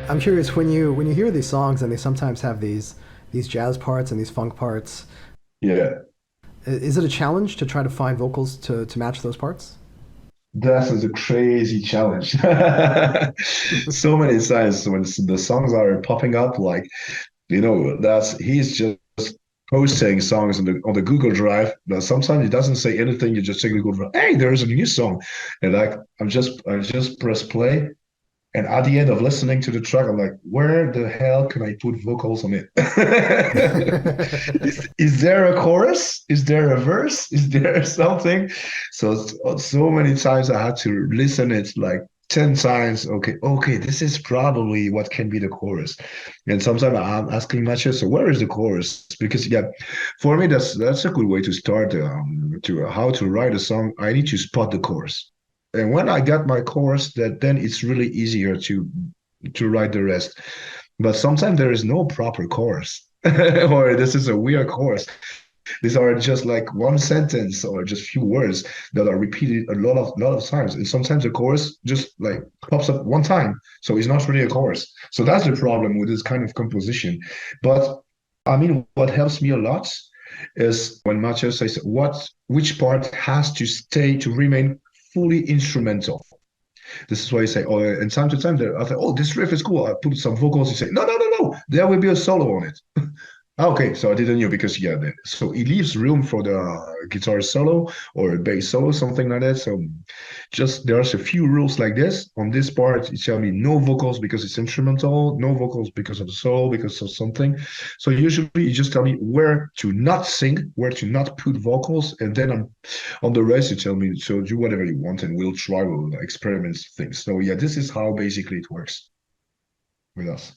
I'm curious when you hear these songs and they sometimes have these jazz parts and these funk parts. Yeah, Is it a challenge to try to find vocals to match those parts? that is a crazy challenge. So many times when the songs are popping up, like that's he's just posting songs on the Google Drive. But sometimes he doesn't say anything. You just check the Google Drive. Hey, there is a new song, and like I just press play. And at the end of listening to the track, I'm like, where the hell can I put vocals on it? Is there a chorus? Is there a verse? Is there something? So many times I had to listen it like 10 times. Okay, this is probably what can be the chorus. And sometimes I'm asking Mathieu, so where is the chorus? Because yeah, for me that's a good way to start to how to write a song. I need to spot the chorus. And when I got my chorus, that then it's really easier to write the rest. But sometimes there is no proper chorus, or this is a weird chorus. These are just like one sentence or just few words that are repeated a lot of times. And sometimes the chorus just like pops up one time. So it's not really a chorus. So that's the problem with this kind of composition. But I mean, what helps me a lot is when Mathieu says which part has to stay to remain fully instrumental. This is why you say, oh, and time to time, I think, oh, this riff is cool. I put some vocals. You say, no, no, no, no, there will be a solo on it. Okay, so I didn't know because yeah, so it leaves room for the guitar solo or bass solo, something like that. So just there's a few rules like this. On this part, you tell me no vocals because it's instrumental, no vocals because of the solo, because of something. So usually you just tell me where to not sing, where to not put vocals, and then on the rest you tell me so do whatever you want and we'll experiment things. So yeah, this is how basically it works with us.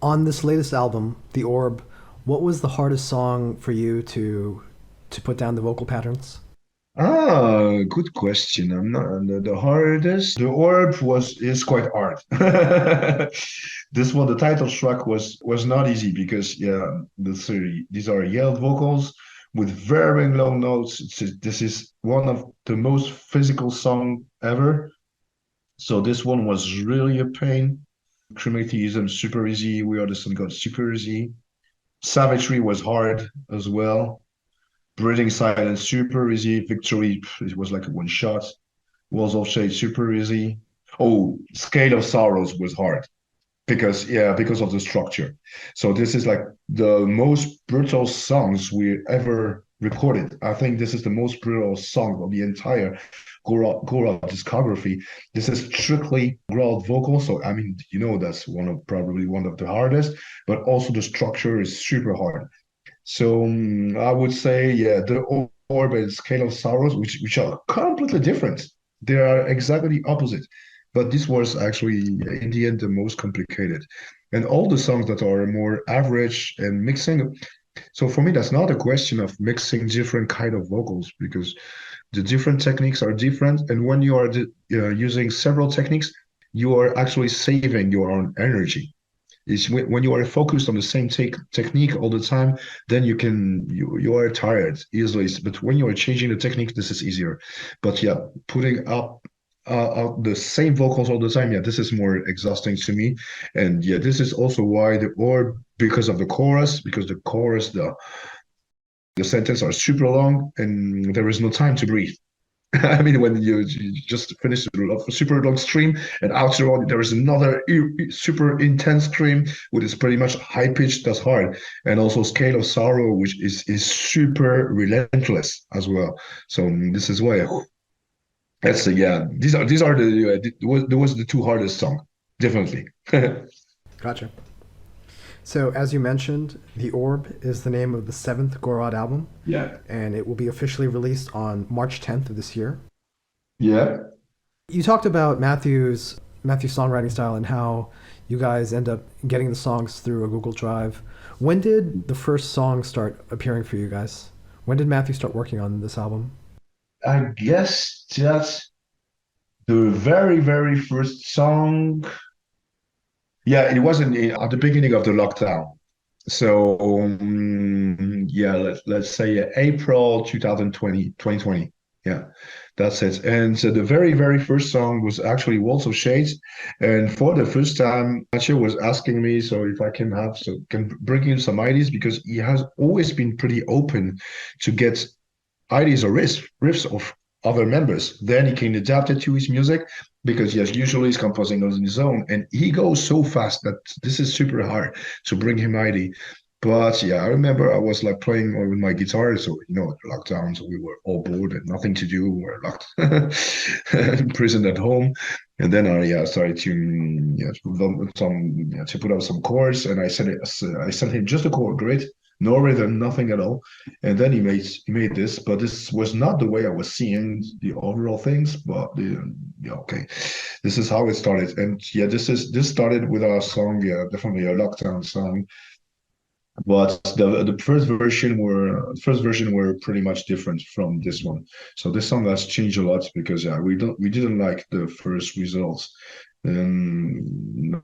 On this latest album, The Orb, what was the hardest song for you to put down the vocal patterns? Good question. I'm not the hardest. The orb is quite hard. This one, the title track was not easy because yeah, these are yelled vocals with very long notes. This is one of the most physical song ever. So this one was really a pain. Crematism super easy. We Are the Sun God super easy. Savagery was hard as well. Breathing Silence, super easy. Victory, it was like a one shot. Walls of Shade, super easy. Oh, Scale of Sorrows was hard because of the structure. So this is like the most brutal songs we ever recorded. I think this is the most brutal song of the entire Gorod discography. This is strictly growled vocal. So I mean, that's probably one of the hardest, but also the structure is super hard. So I would say, yeah, the orb and scale of sorrows, which are completely different. They are exactly the opposite. But this was actually, in the end, the most complicated. And all the songs that are more average and mixing. So for me, that's not a question of mixing different kind of vocals because the different techniques are different. And when you are using several techniques, you are actually saving your own energy is when you are focused on the same technique all the time, then you are tired easily. But when you are changing the technique, this is easier. But yeah, putting up the same vocals all the time, yeah, this is more exhausting to me. And yeah, this is also why or because of the chorus, because the chorus, the sentence are super long and there is no time to breathe. I mean, when you just finish a super long stream, and after all, there is another super intense stream, which is pretty much high pitched. That's hard, and also Scale of Sorrow, which is super relentless as well. So this is why that's yeah. These are there was the two hardest song, definitely. Gotcha. So, as you mentioned, The Orb is the name of the seventh Gorod album, Yeah. and it will be officially released on March 10th of this year. Yeah. You talked about Matthew's songwriting style and how you guys end up getting the songs through a Google Drive. When did the first song start appearing for you guys? When did Matthew start working on this album? I guess that's the very, very first song. Yeah, it wasn't at the beginning of the lockdown. So yeah, let's say April 2020, 2020. Yeah, that's it. And so the very, very first song was actually Waltz of Shades. And for the first time, Mathieu was asking me so if I can have so can bring him some ideas because he has always been pretty open to get ideas or riffs of other members. Then he can adapt it to his music because yes, usually he's composing on his own, and he goes so fast that this is super hard to bring him idea. But yeah, I remember I was like playing with my guitar, so lockdown, so we were all bored and nothing to do. We were locked, imprisoned at home, and then I started to to put out some chords, and I sent him just a chord, great, no rhythm, nothing at all, and then he made this, but this was not the way I was seeing the overall things, but yeah, okay, this is how it started, and yeah, this started with our song, yeah, definitely a lockdown song, but the first version were pretty much different from this one. So this song has changed a lot because yeah, we didn't like the first results. No,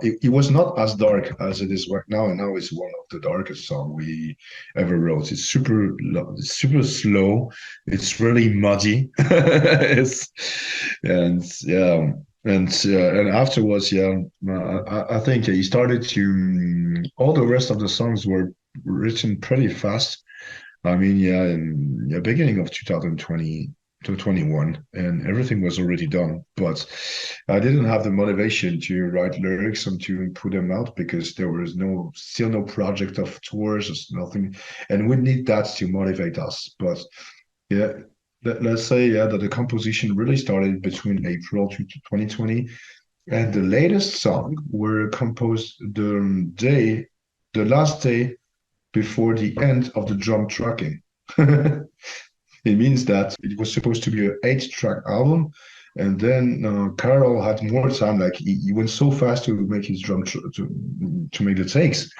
it was not as dark as it is right now, and now it's one of the darkest song we ever wrote. It's super slow. It's really muddy. It's and yeah. And afterwards, yeah, I think he started to. All the rest of the songs were written pretty fast. I mean, yeah, in the beginning of 2020 to 21, and everything was already done. But I didn't have the motivation to write lyrics and to put them out because there was still no project of tours, there's nothing, and we need that to motivate us. But yeah, let's say yeah that the composition really started between April to 2020, and the latest song were composed the last day before the end of the drum tracking. It means that it was supposed to be an 8-track album, and then Carol had more time. Like he went so fast to make his to make the takes.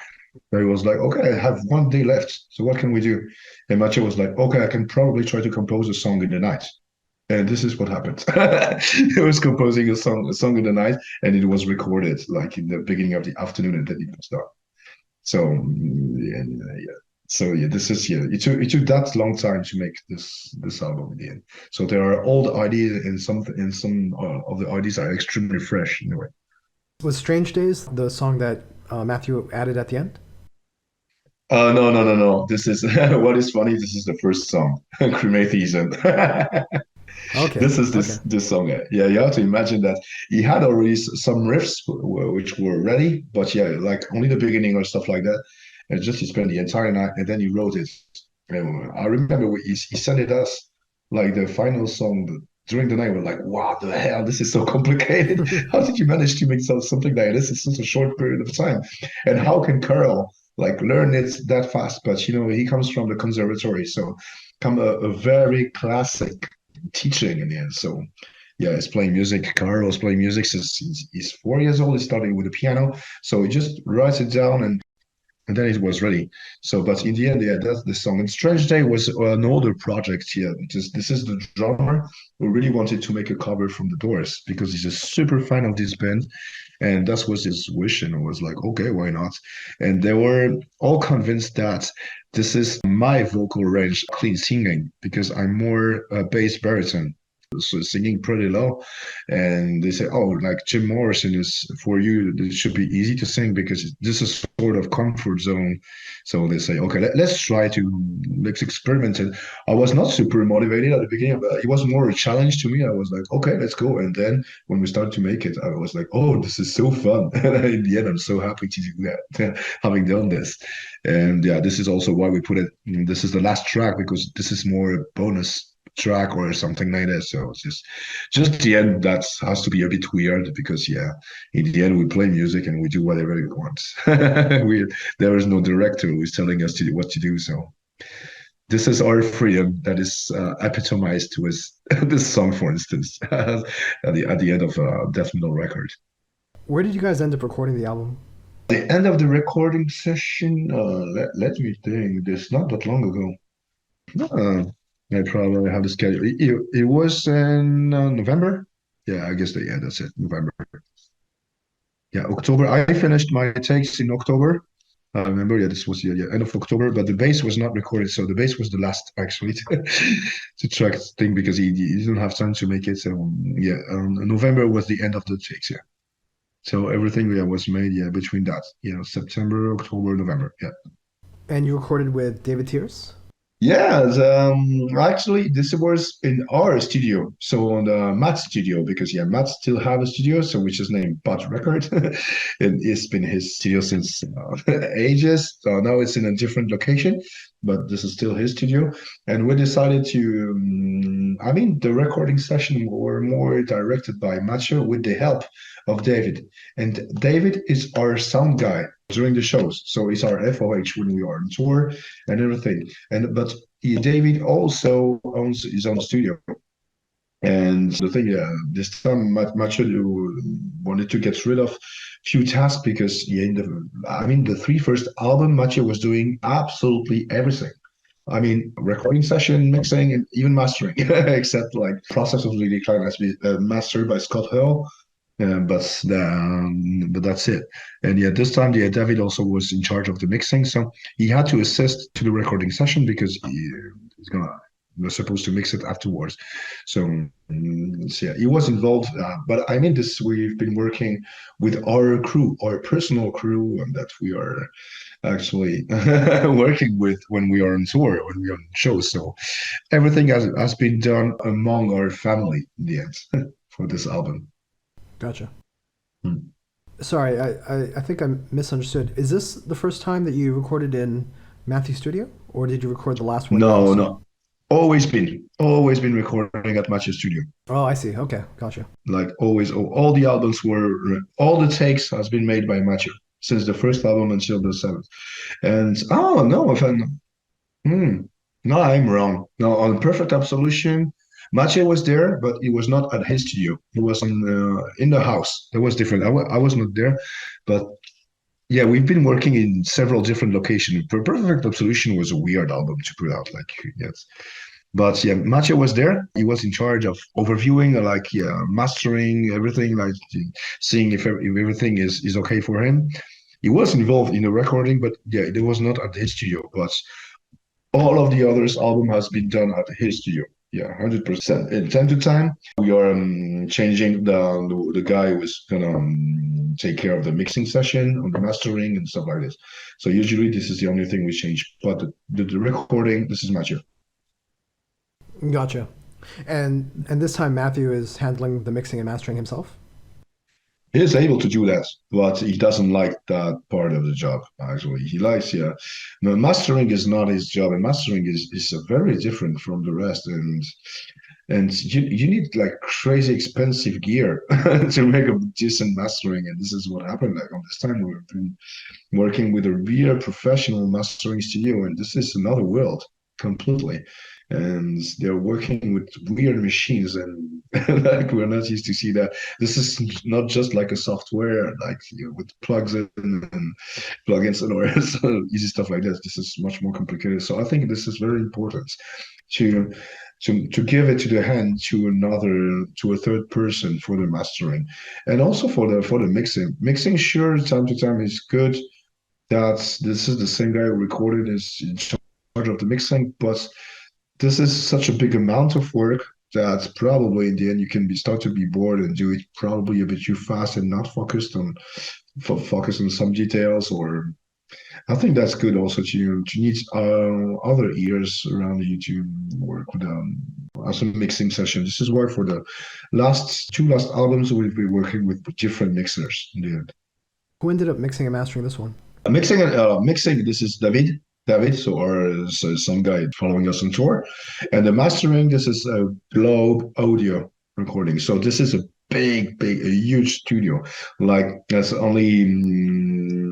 That he was like, okay, I have 1 day left. So what can we do? And Mathieu was like, okay, I can probably try to compose a song in the night. And this is what happened. He was composing a song in the night, and it was recorded like in the beginning of the afternoon, and then it was done. So yeah, yeah. So yeah, this is yeah. It took that long time to make this album in the end. So there are old ideas, and some of the ideas are extremely fresh in a way. Was Strange Days the song that Matthew added at the end? No, no, no, no. This is what is funny. This is the first song, Crematheism. Okay, This is okay. this song. Yeah, you have to imagine that he had already some riffs which were ready, but yeah, like only the beginning or stuff like that. And just he spent the entire night, and then he wrote it. And I remember he sent it us like the final song during the night. We're like, wow, the hell, this is so complicated. How did you manage to make something like this in such a short period of time? And how can Carl like learn it that fast? But he comes from the conservatory, so come a very classic teaching in the end. So yeah, he's playing music. Carlos playing music since he's 4 years old. He's starting with the piano, so he just writes it down, and then it was ready. So, but in the end, yeah, that's the song. And Strange Day was an older project here. This is the drummer who really wanted to make a cover from the Doors because he's a super fan of this band, and that was his wish. And I was like, okay, why not? And they were all convinced that this is my vocal range, clean singing, because I'm more bass baritone, so singing pretty low. And they say, oh, like Jim Morrison is for you, it should be easy to sing because this is sort of comfort zone. So they say, okay, let's experiment it. I was not super motivated at the beginning, but it was more a challenge to me. I was like, okay, let's go. And then when we started to make it, I was like, oh, this is so fun. And in the end, I'm so happy to do that, having done this. And yeah, this is also why we put it, this is the last track because this is more a bonus track or something like that. So it's just the end that has to be a bit weird because yeah, in the end we play music and we do whatever we want. we There is no director who is telling us to do what to do. So this is our freedom that is epitomized with this song, for instance, at the end of Death Metal record. Where did you guys end up recording the album? The end of the recording session. Let me think. This not that long ago. I probably have the schedule. It was in November. Yeah, I guess yeah, that's it. November. Yeah, October. I finished my takes in October, I remember, yeah, this was end of October, but the bass was not recorded, so the bass was the last actually to track thing because he didn't have time to make it. So yeah, November was the end of the takes. Yeah, so everything was made between that, September, October, November. Yeah. And you recorded with David Tears? Yeah, actually, this was in our studio, so on the Matt studio, because Matt still have a studio, so which is named Bud Record, and it's been his studio since ages. So now it's in a different location, but this is still his studio, and we decided to. I mean, the recording session were more directed by Macho with the help of David, and David is our sound guy during the shows, so he's our FOH when we are on tour and everything. But David also owns his own studio. And the thing, this time Macho wanted to get rid of few tasks because the three first album Macho was doing absolutely everything. I mean, recording session, mixing, and even mastering, except like Process of the Decline has been mastered by Scott Hill. But that's it. And this time, David also was in charge of the mixing, so he had to assist to the recording session because he's gonna was supposed to mix it afterwards. So he was involved. But I mean, this we've been working with our crew, our personal crew, and that we are actually working with when we are on tour, when we are on shows. So everything has been done among our family in the end for this album. Gotcha. Hmm. Sorry, I think I misunderstood. Is this the first time that you recorded in Matthew's studio, or did you record the last one No, yourself? no. Always been recording at Match's studio. Oh, I see. Okay, gotcha. Like always, all the albums were, all the takes has been made by Matthew since the first album until the seventh. And oh no, if I'm, hmm, no, I'm wrong. No, on Perfect Absolution, Mathieu was there, but he was not at his studio. He was in the house. That was different. I was not there, but yeah, we've been working in several different locations. Perfect Absolution was a weird album to put out. Like yes, but yeah, Mathieu was there. He was in charge of overviewing, mastering everything, like seeing if everything is okay for him. He was involved in the recording, but yeah, it was not at his studio. But all of the others album has been done at his studio. Yeah, 100%. And time to time, we are changing the guy who is gonna take care of the mixing session, on the mastering and stuff like this. So usually this is the only thing we change. But the recording, this is Mathieu. Gotcha. And this time Matthew is handling the mixing and mastering himself? He is able to do that, but he doesn't like that part of the job. Actually, he likes no, mastering is not his job, and mastering is very different from the rest. And you need like crazy expensive gear to make a decent mastering, and this is what happened. Like on this time, we've been working with a real professional mastering studio, and this is another world completely. And they're working with weird machines, and like we're not used to see that. This is not just like a software, like with plugs in and plugins and or so easy stuff like this. This is much more complicated. So I think this is very important to to give it to the hand to a third person for the mastering, and also for the mixing. Mixing sure time to time is good. That this is the same guy who recorded is in charge of the mixing, but this is such a big amount of work that probably in the end you can start to be bored and do it probably a bit too fast and not focus on some details. Or I think that's good also to need other ears around you to work with as a mixing session. This is why for the last albums we've been working with different mixers in the end. Who ended up mixing and mastering this one? Mixing. This is David. David, so some guy following us on tour, and the mastering. This is a Globe Audio recording. So this is a a huge studio. Like there's only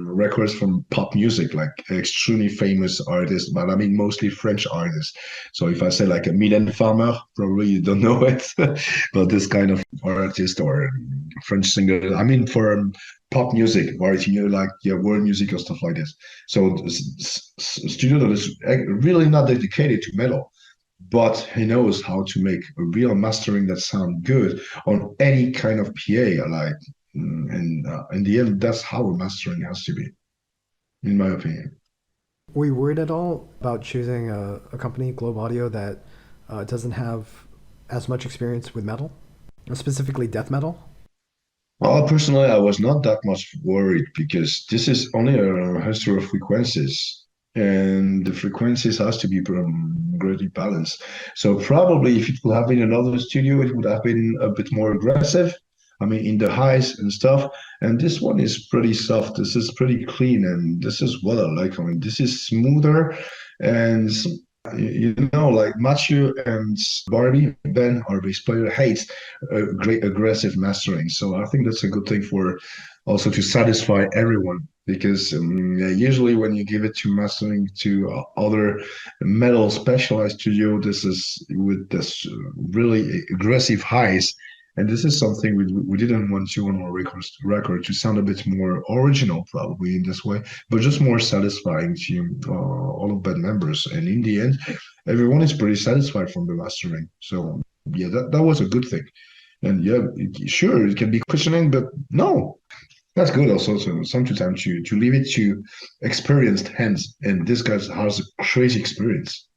records from pop music, like extremely famous artists, but I mean mostly French artists. So if I say like a Mylène Farmer, probably you don't know it, but this kind of artist or French singer. I mean for pop music, variety, like world music or stuff like this. So studio that is really not dedicated to metal, but he knows how to make a real mastering that sound good on any kind of PA. Like, and in the end, that's how a mastering has to be. in my opinion. Were you worried at all about choosing a company, Globe Audio, that doesn't have as much experience with metal, specifically death metal? Well, personally, I was not that much worried because this is only a history of frequencies, and the frequencies has to be greatly balanced. So probably if it would have been another studio, it would have been a bit more aggressive. I mean, in the highs and stuff. And this one is pretty soft. This is pretty clean, and this is what I like. I mean, this is smoother, and like Matthew and Barbie, Ben, our bass player, hates great aggressive mastering. So I think that's a good thing for also to satisfy everyone because yeah, usually when you give it to mastering to other metal specialized studio, this is with this really aggressive highs. And this is something we didn't want to on our record to sound a bit more original, probably in this way, but just more satisfying to all of band members. And in the end, everyone is pretty satisfied from the mastering. So yeah, that was a good thing. And yeah, sure, it can be questioning, but no, that's good also. So sometimes to leave it to experienced hands, and this guy has a crazy experience.